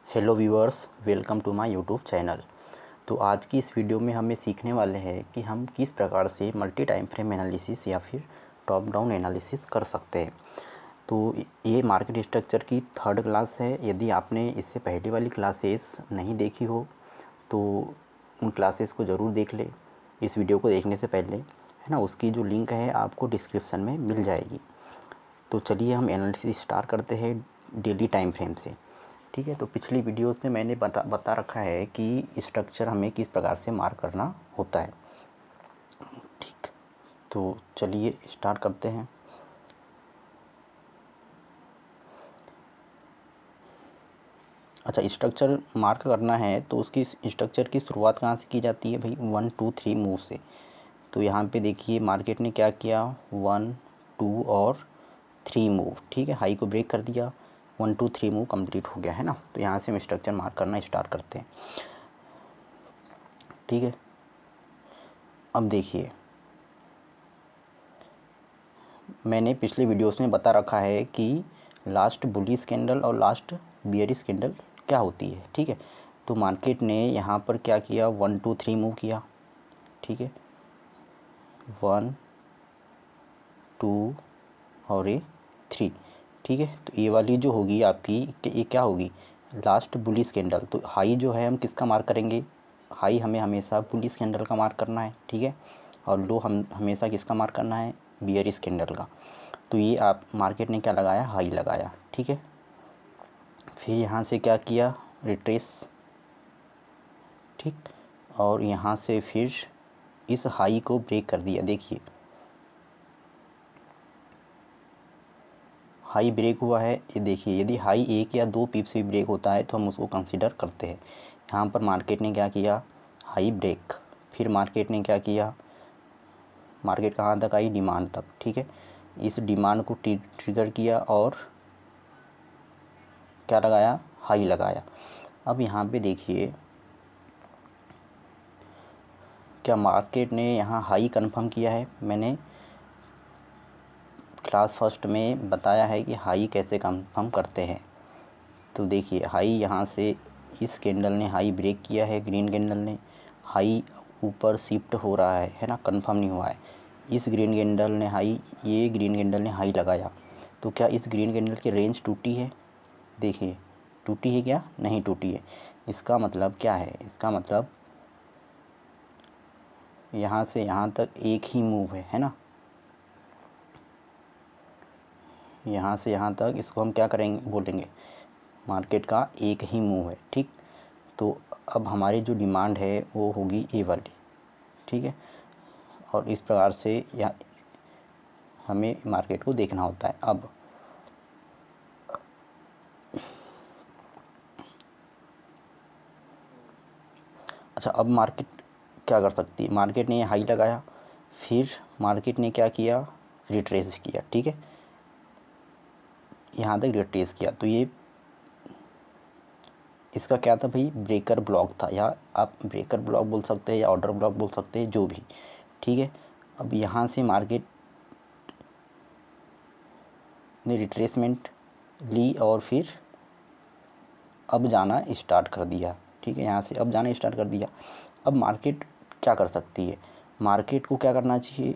Hello viewers, welcome to my YouTube channel. तो आज की इस वीडियो में हमें सीखने वाले हैं कि हम किस प्रकार से मल्टी टाइम फ्रेम एनालिसिस या फिर टॉप डाउन एनालिसिस कर सकते हैं। तो ये मार्केट स्ट्रक्चर की थर्ड क्लास है। यदि आपने इससे पहले वाली क्लासेस नहीं देखी हो तो उन क्लासेस को ज़रूर देख ले इस वीडियो को देखने से पहले, है ना। उसकी जो लिंक है आपको डिस्क्रिप्शन में मिल जाएगी। तो चलिए हम एनालिसिस स्टार्ट करते हैं डेली टाइम फ्रेम से। ठीक है, तो पिछली वीडियोस में मैंने बता रखा है कि स्ट्रक्चर हमें किस प्रकार से मार्क करना होता है। ठीक, तो चलिए स्टार्ट करते हैं। अच्छा, स्ट्रक्चर मार्क करना है तो उसकी स्ट्रक्चर की शुरुआत कहाँ से की जाती है भाई? 1 2 3 मूव से। तो यहाँ पे देखिए मार्केट ने क्या किया, 1 2 और 3 मूव। ठीक है, हाई को ब्रेक कर दिया, 1 2 3 मूव कंप्लीट हो गया, है ना। तो यहाँ से हम स्ट्रक्चर मार्क करना स्टार्ट करते हैं। ठीक है, अब देखिए मैंने पिछले वीडियोस में बता रखा है कि लास्ट बुलिश कैंडल और लास्ट बियरिश कैंडल क्या होती है। ठीक है, तो मार्केट ने यहाँ पर क्या किया, 1 2 3 मूव किया। ठीक है, 1 2 और ये 3। ठीक है, तो ये वाली जो होगी आपकी, ये क्या होगी, लास्ट बुलिश कैंडल। तो हाई जो है हम किसका मार्क करेंगे? हाई हमें हमेशा बुलिश कैंडल का मार्क करना है। ठीक है, और लो हम हमेशा किसका मार्क करना है? बियरिश कैंडल का। तो ये आप मार्केट ने क्या लगाया, हाई लगाया। ठीक है, फिर यहाँ से क्या किया, रिट्रेस। ठीक, और यहाँ से फिर इस हाई को ब्रेक कर दिया। देखिए हाई ब्रेक हुआ है, ये देखिए। यदि हाई 1 या 2 पिप से भी ब्रेक होता है तो हम उसको कंसीडर करते हैं। यहाँ पर मार्केट ने क्या किया, हाई ब्रेक। फिर मार्केट ने क्या किया, मार्केट कहाँ तक आई, डिमांड तक। ठीक है, इस डिमांड को ट्रिगर किया और क्या लगाया, हाई लगाया। अब यहाँ पे देखिए क्या मार्केट ने यहाँ हाई कंफर्म किया है। मैंने क्लास फर्स्ट में बताया है कि हाई कैसे कंफर्म करते हैं। तो देखिए हाई यहाँ से इस कैंडल ने हाई ब्रेक किया है, ग्रीन कैंडल ने। हाई ऊपर शिफ्ट हो रहा है ना, कंफर्म नहीं हुआ है। इस ग्रीन कैंडल ने हाई, ये ग्रीन कैंडल ने हाई लगाया। तो क्या इस ग्रीन कैंडल की रेंज टूटी है? देखिए टूटी है क्या? नहीं टूटी है। इसका मतलब क्या है, इसका मतलब यहाँ से यहाँ तक एक ही मूव है ना। यहाँ से यहाँ तक इसको हम क्या करेंगे, बोलेंगे मार्केट का एक ही मूव है। ठीक, तो अब हमारी जो डिमांड है वो होगी ए वाली। ठीक है, और इस प्रकार से या हमें मार्केट को देखना होता है। अब अच्छा, अब मार्केट क्या कर सकती है? मार्केट ने हाई लगाया, फिर मार्केट ने क्या किया, रिट्रेस किया। ठीक है, यहाँ तक रिट्रेस किया। तो ये इसका क्या था भाई, ब्रेकर ब्लॉक था, या आप ब्रेकर ब्लॉक बोल सकते हैं या ऑर्डर ब्लॉक बोल सकते हैं, जो भी। ठीक है, अब यहाँ से मार्केट ने रिट्रेसमेंट ली और फिर अब जाना स्टार्ट कर दिया। ठीक है, यहाँ से अब जाना स्टार्ट कर दिया। अब मार्केट क्या कर सकती है, मार्केट को क्या करना चाहिए,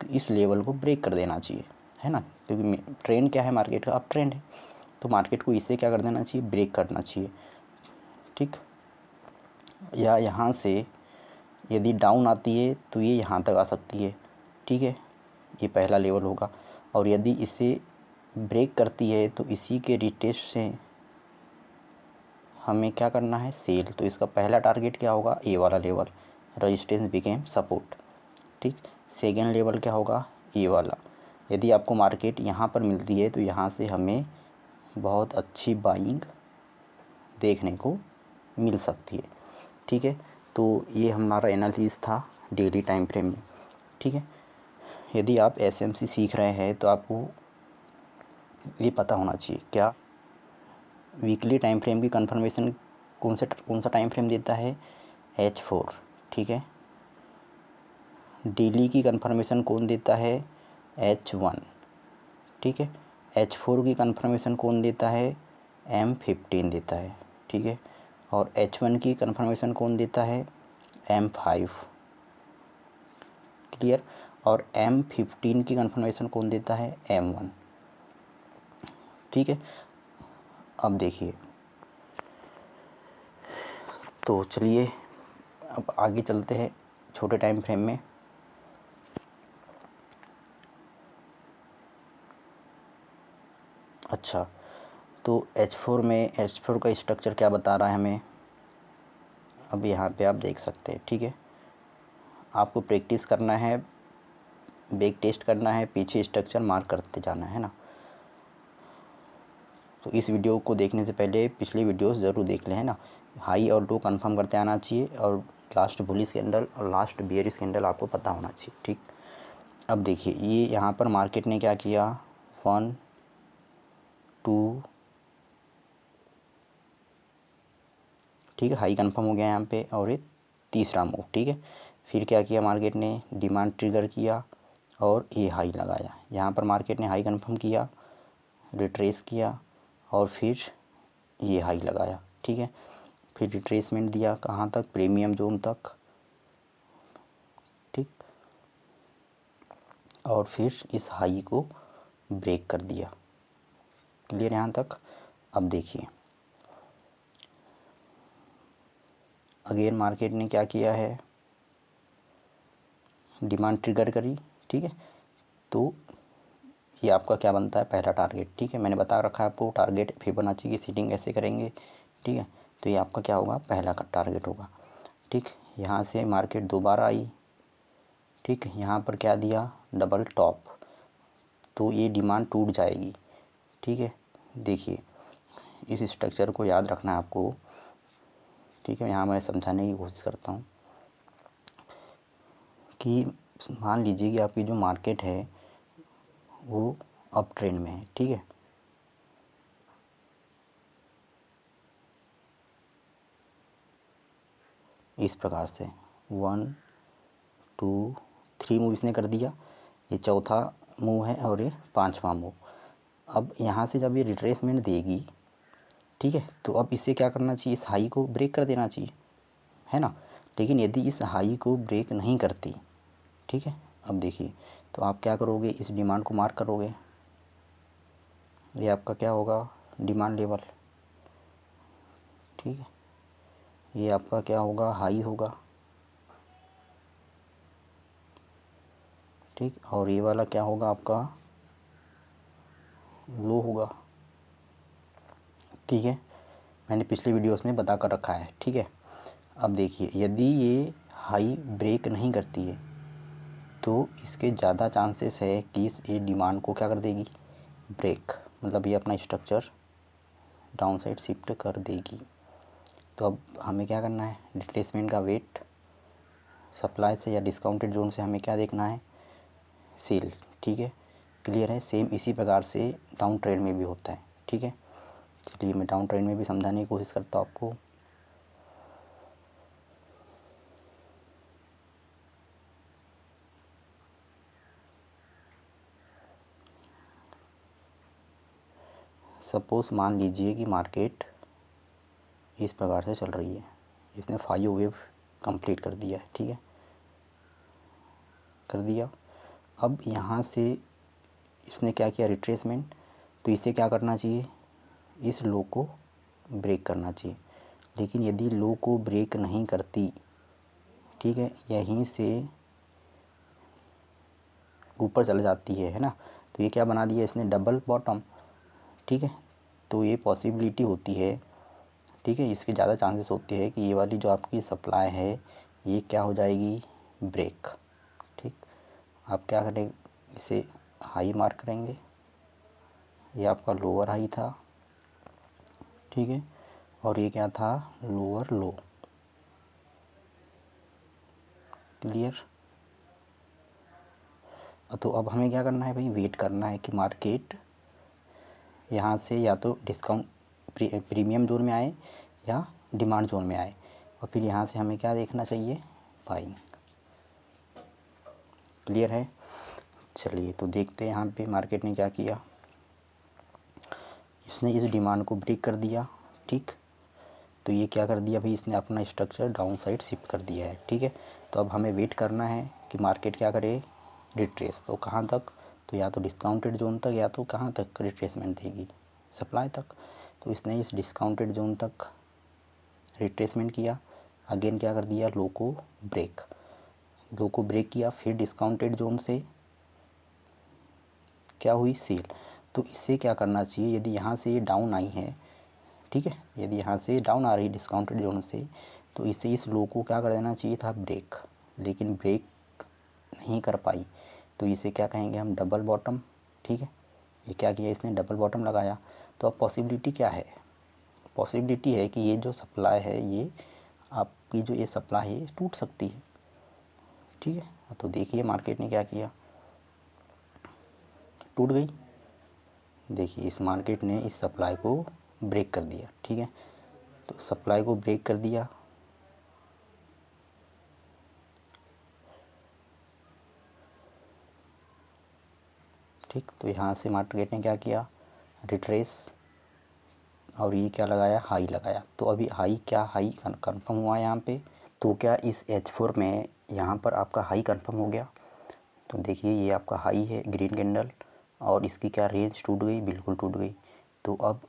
इस लेवल को ब्रेक कर देना चाहिए, है ना। क्योंकि ट्रेंड क्या है मार्केट का, अब ट्रेंड है। तो मार्केट को इसे क्या कर देना चाहिए, ब्रेक करना चाहिए। ठीक, या यहाँ से यदि डाउन आती है तो ये यहाँ तक आ सकती है। ठीक है, ये पहला लेवल होगा। और यदि इसे ब्रेक करती है तो इसी के रिटेस्ट से हमें क्या करना है, सेल। तो इसका पहला टारगेट क्या होगा, ए वाला लेवल, रेजिस्टेंस बिकेम सपोर्ट। ठीक, सेकेंड लेवल क्या होगा, ए वाला। यदि आपको मार्केट यहाँ पर मिलती है तो यहाँ से हमें बहुत अच्छी बाइंग देखने को मिल सकती है। ठीक है, तो ये हमारा एनालिसिस था डेली टाइम फ्रेम में। ठीक है, यदि आप एसएमसी सीख रहे हैं तो आपको ये पता होना चाहिए क्या, वीकली टाइम फ्रेम की कंफर्मेशन कौन सा टाइम फ्रेम देता है, H4। ठीक है, डेली की कंफर्मेशन कौन देता है, H1। ठीक है, H4 की कंफर्मेशन कौन देता है, M15 देता है। ठीक है। और H1 की कन्फर्मेशन कौन देता है, M5, क्लियर। और M15 की कन्फर्मेशन कौन देता है, M1, ठीक है। अब देखिए, तो चलिए अब आगे चलते हैं छोटे टाइम फ्रेम में। अच्छा, तो H4 का स्ट्रक्चर क्या बता रहा है हमें, अब यहाँ पे आप देख सकते हैं, ठीक है। आपको प्रैक्टिस करना है, बैक टेस्ट करना है, पीछे स्ट्रक्चर मार्क करते जाना है ना। तो इस वीडियो को देखने से पहले पिछली वीडियोस ज़रूर देख लें, है ना। हाई और लो कंफर्म करते आना चाहिए, और लास्ट बुलिश कैंडल और लास्ट बेयरिश कैंडल आपको पता होना चाहिए, ठीक। अब देखिए, ये यहाँ पर मार्केट ने क्या किया, 1 2, ठीक है, हाई कंफर्म हो गया यहाँ पे, और ये तीसरा मूव, ठीक है। फिर क्या किया मार्केट ने, डिमांड ट्रिगर किया और ये हाई लगाया। यहाँ पर मार्केट ने हाई कंफर्म किया, रिट्रेस किया और फिर ये हाई लगाया, ठीक है। फिर रिट्रेसमेंट दिया कहाँ तक, प्रीमियम जोन तक, ठीक। और फिर इस हाई को ब्रेक कर दिया, क्लियर यहाँ तक। अब देखिए, अगेन मार्केट ने क्या किया है, डिमांड ट्रिगर करी, ठीक है। तो ये आपका क्या बनता है, पहला टारगेट, ठीक है। मैंने बता रखा है आपको टारगेट फिबोनाची की सीटिंग कैसे करेंगे, ठीक है। तो ये आपका क्या होगा, पहला का टारगेट होगा, ठीक। यहाँ से मार्केट दोबारा आई, ठीक। यहाँ पर क्या दिया, डबल टॉप, तो ये डिमांड टूट जाएगी, ठीक है। देखिए, इस स्ट्रक्चर को याद रखना है आपको, ठीक है। यहाँ मैं समझाने की कोशिश करता हूँ कि मान लीजिए कि आपकी जो मार्केट है वो अप ट्रेंड में है, ठीक है। इस प्रकार से 1 2 3 मूव इसने कर दिया, ये चौथा मूव है और ये पांचवा मूव। अब यहाँ से जब ये रिट्रेसमेंट देगी, ठीक है, तो अब इसे क्या करना चाहिए, इस हाई को ब्रेक कर देना चाहिए, है ना। लेकिन यदि इस हाई को ब्रेक नहीं करती, ठीक है, अब देखिए, तो आप क्या करोगे, इस डिमांड को मार्क करोगे, ये आपका क्या होगा, डिमांड लेवल, ठीक है। ये आपका क्या होगा, हाई होगा, ठीक। और ये वाला क्या होगा, आपका लो होगा, ठीक है। मैंने पिछली वीडियोस में बता कर रखा है, ठीक है। अब देखिए, यदि ये हाई ब्रेक नहीं करती है तो इसके ज़्यादा चांसेस है कि ये डिमांड को क्या कर देगी, ब्रेक, मतलब ये अपना स्ट्रक्चर डाउन साइड शिफ्ट कर देगी। तो अब हमें क्या करना है, रिट्रेसमेंट का वेट, सप्लाई से या डिस्काउंटेड जोन से हमें क्या देखना है, सेल, ठीक है, क्लियर है। सेम इसी प्रकार से डाउन ट्रेंड में भी होता है, ठीक है। चलिए मैं डाउन ट्रेंड में भी समझाने की कोशिश करता हूँ आपको। सपोज़ मान लीजिए कि मार्केट इस प्रकार से चल रही है, इसने 5 वेव कंप्लीट कर दिया है, ठीक है, कर दिया। अब यहाँ से इसने क्या किया, रिट्रेसमेंट, तो इसे क्या करना चाहिए, इस लो को ब्रेक करना चाहिए। लेकिन यदि लो को ब्रेक नहीं करती, ठीक है, यहीं से ऊपर चले जाती है ना, तो ये क्या बना दिया इसने, डबल बॉटम, ठीक है। तो ये पॉसिबिलिटी होती है, ठीक है, इसके ज़्यादा चांसेस होते हैं कि ये वाली जो आपकी सप्लाई है ये क्या हो जाएगी, ब्रेक, ठीक। आप क्या करें, इसे हाई मार्क करेंगे, ये आपका लोअर हाई था, ठीक है, और ये क्या था, लोअर लो, क्लियर। तो अब हमें क्या करना है भाई, वेट करना है कि मार्केट यहाँ से या तो डिस्काउंट प्रीमियम जोन में आए या डिमांड जोन में आए, और फिर यहाँ से हमें क्या देखना चाहिए, बाइंग, क्लियर है। चलिए तो देखते हैं यहाँ पे मार्केट ने क्या किया, इसने इस डिमांड को ब्रेक कर दिया, ठीक। तो ये क्या कर दिया भाई, इसने अपना स्ट्रक्चर डाउन साइड शिफ्ट कर दिया है, ठीक है। तो अब हमें वेट करना है कि मार्केट क्या करे, रिट्रेस। तो कहाँ तक, तो या तो डिस्काउंटेड जोन तक, या तो कहाँ तक रिट्रेसमेंट देगी, सप्लाई तक। तो इसने इस डिस्काउंटेड जोन तक रिट्रेसमेंट किया, अगेन क्या कर दिया, लो को ब्रेक किया, फिर डिस्काउंटेड जोन से क्या हुई, सेल। तो इसे क्या करना चाहिए, यदि यहाँ से ये डाउन आई है, ठीक है, यदि यहाँ से डाउन आ रही डिस्काउंटेड जोन से, तो इसे इस लो को क्या कर देना चाहिए था, ब्रेक। लेकिन ब्रेक नहीं कर पाई, तो इसे क्या कहेंगे हम, डबल बॉटम, ठीक है। ये क्या किया इसने, डबल बॉटम लगाया। तो अब पॉसिबिलिटी क्या है, पॉसिबिलिटी है कि ये जो सप्लाई है, ये आपकी जो ये सप्लाई है टूट सकती है, ठीक है। तो देखिए मार्केट ने क्या किया, टूट गई। देखिए इस मार्केट ने इस सप्लाई को ब्रेक कर दिया, ठीक है। तो सप्लाई को ब्रेक कर दिया, ठीक। तो यहाँ से मार्केट ने क्या किया, रिट्रेस, और ये क्या लगाया, हाई लगाया। तो अभी हाई कंफर्म हुआ यहाँ पे। तो क्या इस H4 में यहाँ पर आपका हाई कंफर्म हो गया। तो देखिए ये आपका हाई है, ग्रीन कैंडल, और इसकी क्या रेंज टूट गई, बिल्कुल टूट गई। तो अब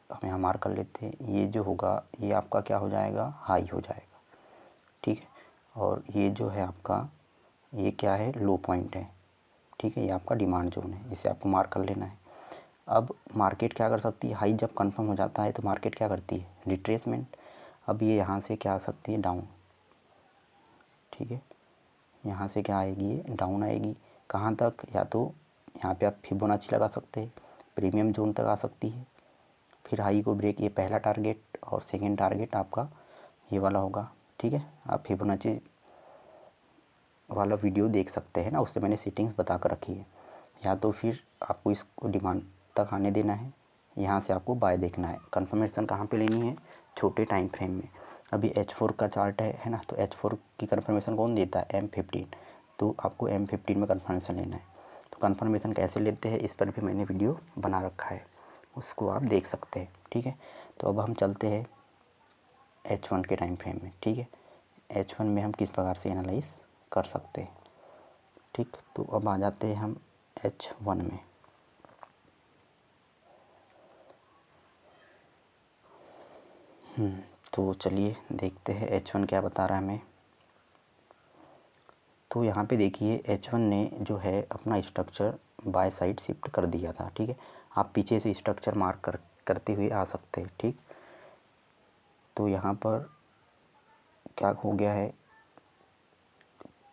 हम यहाँ मार्क कर लेते हैं, ये जो होगा ये आपका क्या हो जाएगा, हाई हो जाएगा, ठीक है। और ये जो है आपका, ये क्या है, लो पॉइंट है, ठीक है। ये आपका डिमांड जोन है, इसे आपको मार्क कर लेना है। अब मार्केट क्या कर सकती है, हाई जब कंफर्म हो जाता है तो मार्केट क्या करती है, रिट्रेसमेंट। अब ये यहाँ से क्या आ सकती है, डाउन, ठीक है। यहाँ से क्या आएगी, ये डाउन आएगी। कहाँ तक, या तो यहाँ पे आप फिबोनाची लगा सकते हैं, प्रीमियम जोन तक आ सकती है। फिर हाई को ब्रेक, ये पहला टारगेट, और सेकेंड टारगेट आपका ये वाला होगा, ठीक है। आप फिबोनाची वाला वीडियो देख सकते हैं ना, उससे मैंने सेटिंग्स बता कर रखी है। या तो फिर आपको इसको डिमांड तक आने देना है, यहाँ से आपको बाय देखना है। कंफर्मेशन कहाँ पे लेनी है, छोटे टाइम फ्रेम में। अभी H4 का चार्ट है ना, तो H4 की कंफर्मेशन कौन देता है, M15। तो आपको M15 में कंफर्मेशन लेना है। तो कंफर्मेशन कैसे लेते हैं, इस पर भी मैंने वीडियो बना रखा है, उसको आप देख सकते हैं, ठीक है। तो अब हम चलते हैं H1 के टाइम फ्रेम में, ठीक है। H1 में हम किस प्रकार से एनालाइज कर सकते हैं, ठीक। तो अब आ जाते हैं हम H1 में। तो चलिए देखते हैं H1 क्या बता रहा है हमें। तो यहाँ पे देखिए H1 ने जो है अपना स्ट्रक्चर बाय साइड शिफ्ट कर दिया था, ठीक है। आप पीछे से स्ट्रक्चर मार्क करते हुए आ सकते हैं, ठीक। तो यहाँ पर क्या हो गया है,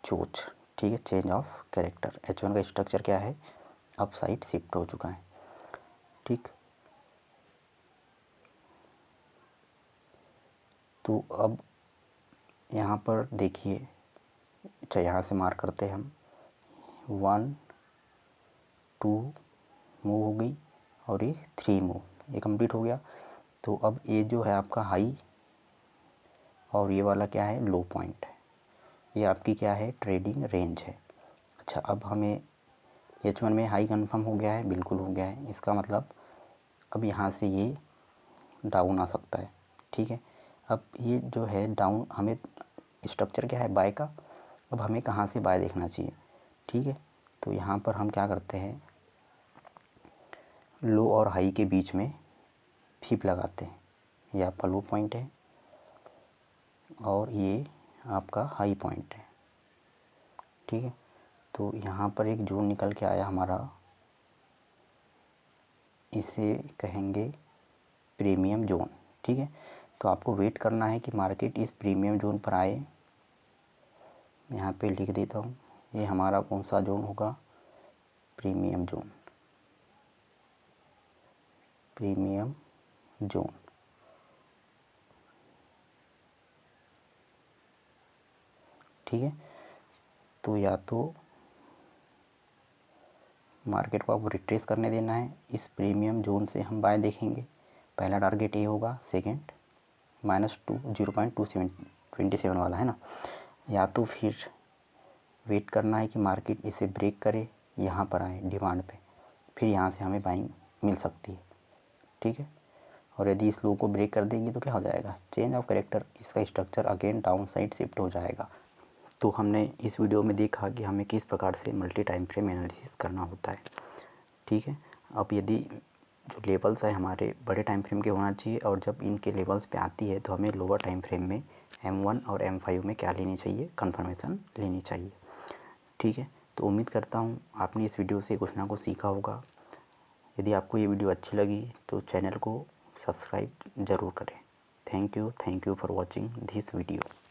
चोच, ठीक है, चेंज ऑफ कैरेक्टर। H1 का स्ट्रक्चर क्या है, अप साइड शिफ्ट हो चुका है, ठीक। तो अब यहाँ पर देखिए, अच्छा यहाँ से मार्क करते हैं हम, 1 2 मूव हो गई, और ये 3 मूव, ये कंप्लीट हो गया। तो अब ये जो है आपका हाई, और ये वाला क्या है, लो पॉइंट है। ये आपकी क्या है, ट्रेडिंग रेंज है। अच्छा अब हमें H1 में हाई कंफर्म हो गया है, बिल्कुल हो गया है। इसका मतलब अब यहाँ से ये डाउन आ सकता है, ठीक है। अब ये जो है डाउन, हमें स्ट्रक्चर क्या है, बाय का। अब हमें कहाँ से बाय देखना चाहिए, ठीक है। तो यहाँ पर हम क्या करते हैं, लो और हाई के बीच में फिप लगाते हैं। ये आपका लो पॉइंट है, और ये आपका हाई पॉइंट है, ठीक है। तो यहाँ पर एक जोन निकल के आया हमारा, इसे कहेंगे प्रीमियम जोन, ठीक है। तो आपको वेट करना है कि मार्केट इस प्रीमियम जोन पर आए। यहाँ पे लिख देता हूँ, ये हमारा कौन सा जोन होगा, प्रीमियम जोन, प्रीमियम जोन, ठीक है। तो या तो मार्केट को आपको रिट्रेस करने देना है, इस प्रीमियम जोन से हम बाय देखेंगे। पहला टारगेट ये होगा, सेकेंड -2 0.27 वाला है ना। या तो फिर वेट करना है कि मार्केट इसे ब्रेक करे, यहाँ पर आए डिमांड पे, फिर यहाँ से हमें बाइंग मिल सकती है, ठीक है। और यदि इस लो को ब्रेक कर देंगे तो क्या हो जाएगा, चेंज ऑफ कैरेक्टर, इसका structure again down side shift हो जाएगा। तो हमने इस वीडियो में देखा कि हमें किस प्रकार से मल्टी टाइम फ्रेम एनालिसिस करना होता है। ठीक है, अब यदि जो लेवल्स है हमारे बड़े टाइम फ्रेम के होना चाहिए, और जब इनके लेवल्स पे आती है तो हमें लोअर टाइम फ्रेम में M1 और M5 में क्या लेनी चाहिए, कंफर्मेशन लेनी चाहिए। ठीक है, तो उम्मीद करता हूँ आपने इस वीडियो से कुछ ना कुछ सीखा होगा। यदि आपको ये वीडियो अच्छी लगी तो चैनल को सब्सक्राइब ज़रूर करें। Thank you for watching this video.